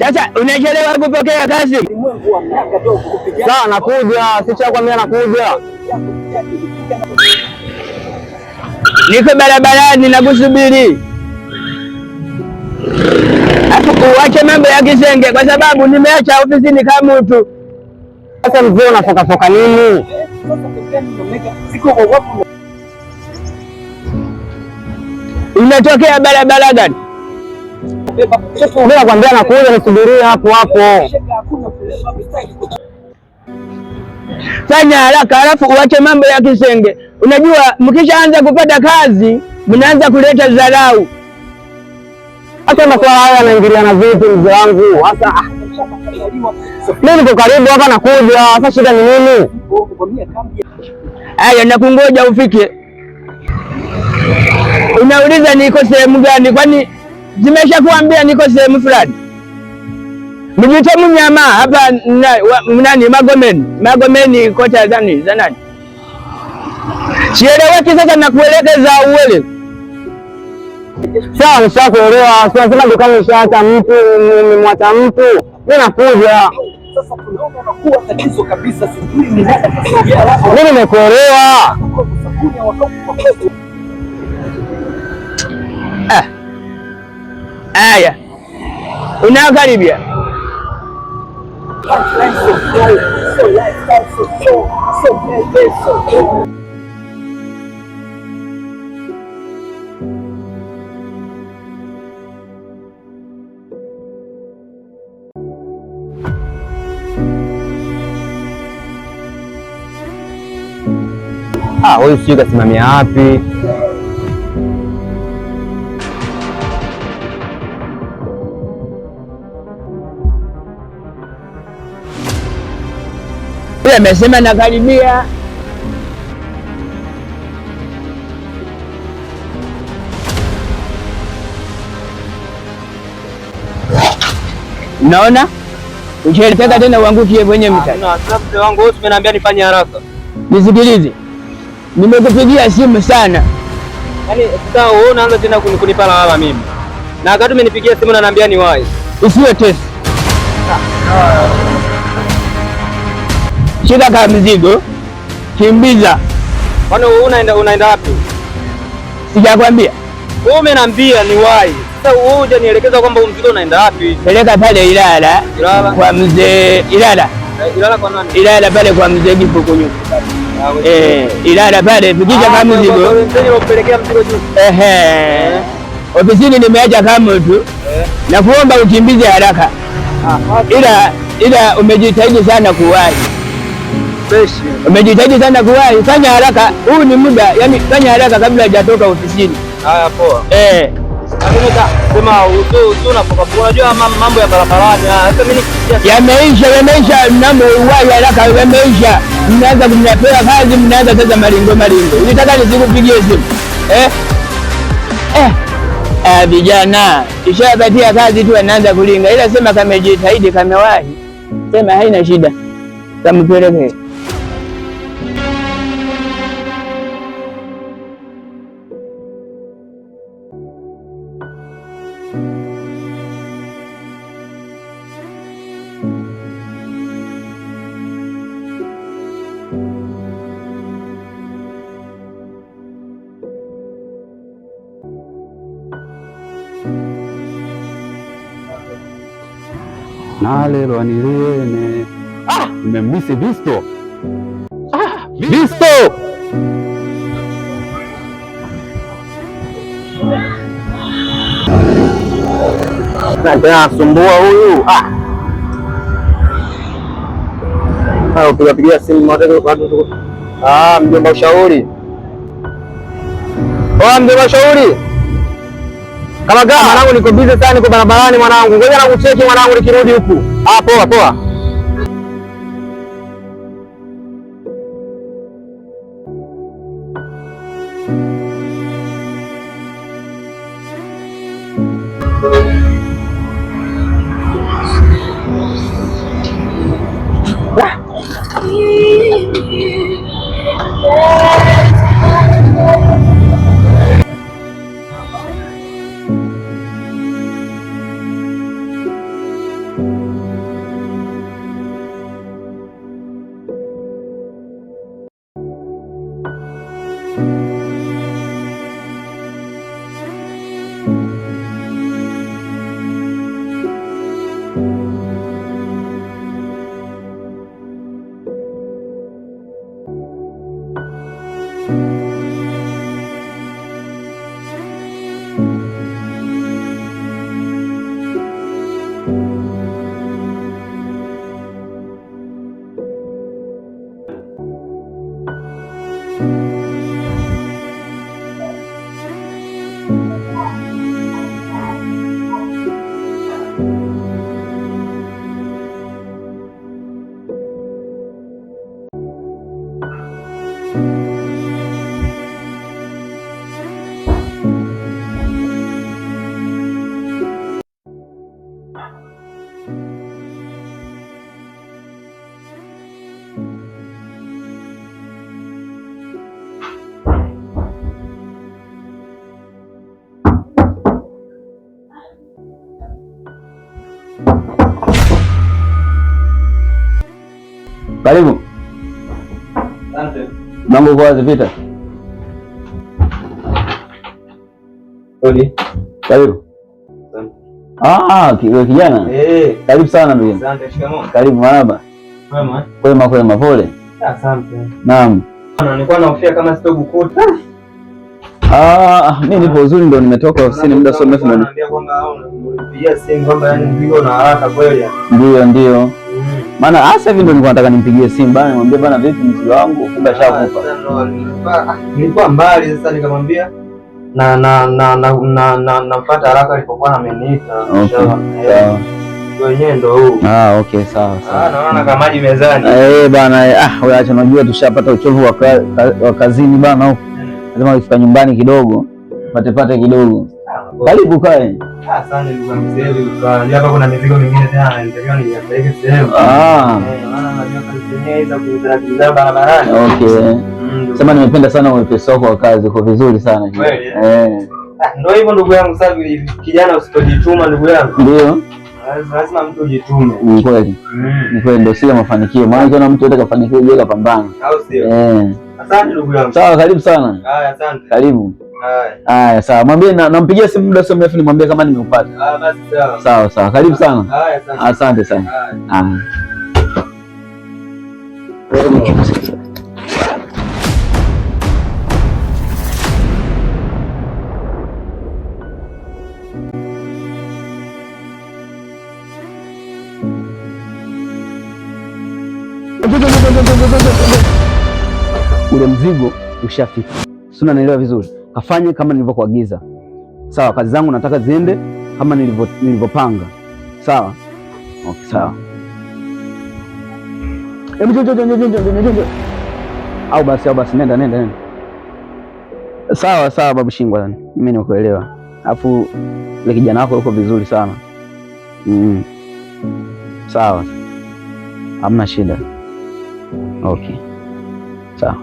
Sasa unachelewa kupokea kazi. Sawa, nakuja. Sichakwambia nakuja. Niko barabarani nakusubiri. Uache mambo ya kisenge kwa sababu nimeacha ofisini kama mtu. Sasa mzee unafoka nini? Unatokea barabara gani? Mimi nakwambia nakuja, nisubirie hapo hapo. Fanya haraka alafu uache mambo ya kisenge. Unajua mkishaanza kupata kazi mnaanza kuleta dharau. Hata masuala haya yanaingiliana vipi mzee wangu? Sasa mimi niko karibu hapa nakuja. Sasa shida ni nini? Haya, nakungoja ufike. Unauliza niko sehemu gani? Kwani zimeshakuambia niko sehemu fulani? Mjite Mnyama hapa nani Magomeni kocha za nani? Sieleweki sasa nakuelekeza uele. Sawa, nishakuelewa. Sasa dukani nishaacha mtu, nimemwacha mtu. Mimi nakuja. Sasa tunaona unakuwa tatizo kabisa, sijui ni nani kusogea hapo. Mimi nimekuelewa. Aya. Unakaribia. Huyu sijui kasimamia wapi. Yeye amesema nakaribia. Unaona? Ukielekea tena uangukie kwenye mtani. Mzee wangu wewe umeniambia nifanye haraka. Nisikilize. Nimekupigia simu sana. Yaani sasa wewe unaanza tena kunipa lawama mimi. Na wakati umenipigia simu unaniambia ni wapi? Usiwe tesi. Shika kama mzigo. Kimbiza. Kwani wewe unaenda wapi? Sijakwambia. Wewe umeniambia ni wapi? Sasa wewe hujanielekeza kwamba mzigo unaenda wapi? Peleka pale Ilala. Kwa mzee Ilala. Ilala kwa nani? Ilala pale kwa mzee Gipukunyu. Ilala pale fikisha kama mzigo. Ndio upelekea mzigo juu. Ofisini nimeacha kama mtu. Na kuomba ukimbize haraka. Ila umejitahidi sana kuwahi. Umejitahidi sana kuwahi. Fanya haraka. Huu ni muda, yani fanya haraka kabla hajatoka ofisini. Haya poa. Sema unajua mambo ya barabarani. Sasa mimi yameisha mambo uwahi haraka yameisha. Mnaanza kumnapewa kazi, mnaanza sasa maringo. Unataka nisikupigie simu? Vijana ishapatia kazi tu anaanza kulinga, ila sema kama jitahidi, kamewahi, sema haina shida, kampeleke. Nalelwa nilene. Nimemisi Visto. Visto! Nasumbua huyu. Ukipigia simu watu. Mjomba ushauri. Mjomba ushauri. Kama mwanangu niko busy sana, niko barabarani mwanangu. Ngoja na kucheki mwanangu nikirudi huku. Poa. Karibu. Asante. Mambo kwa vita. Odi. Karibu. Kijana. Karibu sana ndugu. Asante, shikamoo. Karibu marhaba. Kwema. Kwema, pole. Asante. Naam. Nilikuwa nahofia kama sitokukuta. Mimi nipo uzuri, ndo nimetoka ofisini muda sio mrefu. Naambia kwamba unipigia simu kwamba yani mzigo na haraka kweli. Ndio. Maana sasa hivi ndo nilikuwa nataka nimpigie simu bana, nimwambie bana vipi mzigo wangu, kumbe ashakupa. Nilikuwa mbali sasa nikamwambia nafuata haraka alipokuwa ameniita. Sawa. Wenyewe ndo huu. Okay, sawa. Naona kama maji mezani. Bana, wewe acha, unajua tushapata uchovu wa kazini bana huko. Lazima ufika nyumbani kidogo, pate kidogo. Karibu kae. Asante ndugu yangu, sasa hapa kuna mizigo mingine tena nitakiwa niapeleke sehemu. Maana najua kazi zenyewe za kutaratibu barabarani. Okay. Sema nimependa sana uwepesi wako wa kazi, uko vizuri sana. Kweli? Ndio hivyo ndugu yangu, sasa kijana usitojituma ndugu yangu. Ndio. Lazima mtu ujitume. Ni kweli. Ni kweli, ndio sio mafanikio. Maana kuna mtu anataka kufanikiwa je kapambana. Au sio? Asante ndugu yangu. Sawa, karibu sana. Haya, asante. Karibu. Haya, sawa. Mwambie nampigia simu muda sio mrefu, nimwambie kama nimekupata. Basi sawa. Sawa. Karibu sana. Haya, asante sana. Ule mzigo ushafika. Si unanielewa vizuri? Kafanye kama nilivyokuagiza. Sawa, kazi zangu nataka ziende kama nilivyopanga. Sawa? Okay, sawa. Njoo. Au basi nenda. Sawa babu Shingwa, mimi nimekuelewa. Alafu ile kijana wako yuko vizuri sana. Sawa. Hamna shida. Okay. Sawa.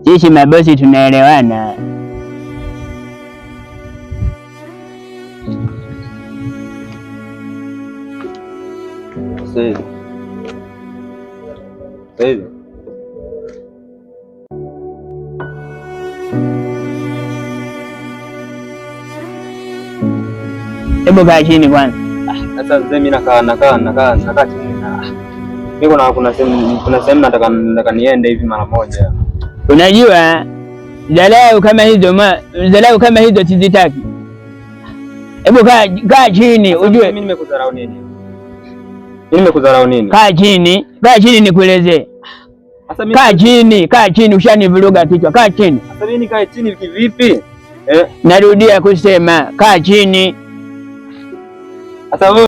Sisi mabosi tunaelewana. Sasa hebu kaa chini kwanza. Sasa mzee, mimi nakaa chini. Mimi kuna sehemu nataka niende hivi mara moja. Unajua dharau kama hizo sizitaki. Hebu kaa chini ujue. Mimi nimekudharau nini? Kaa chini nikuelezee. Kaa chini ushanivuruga kichwa. Kaa chini. Sasa mimi nikae chini kivipi? Narudia kusema kaa chini. Sasa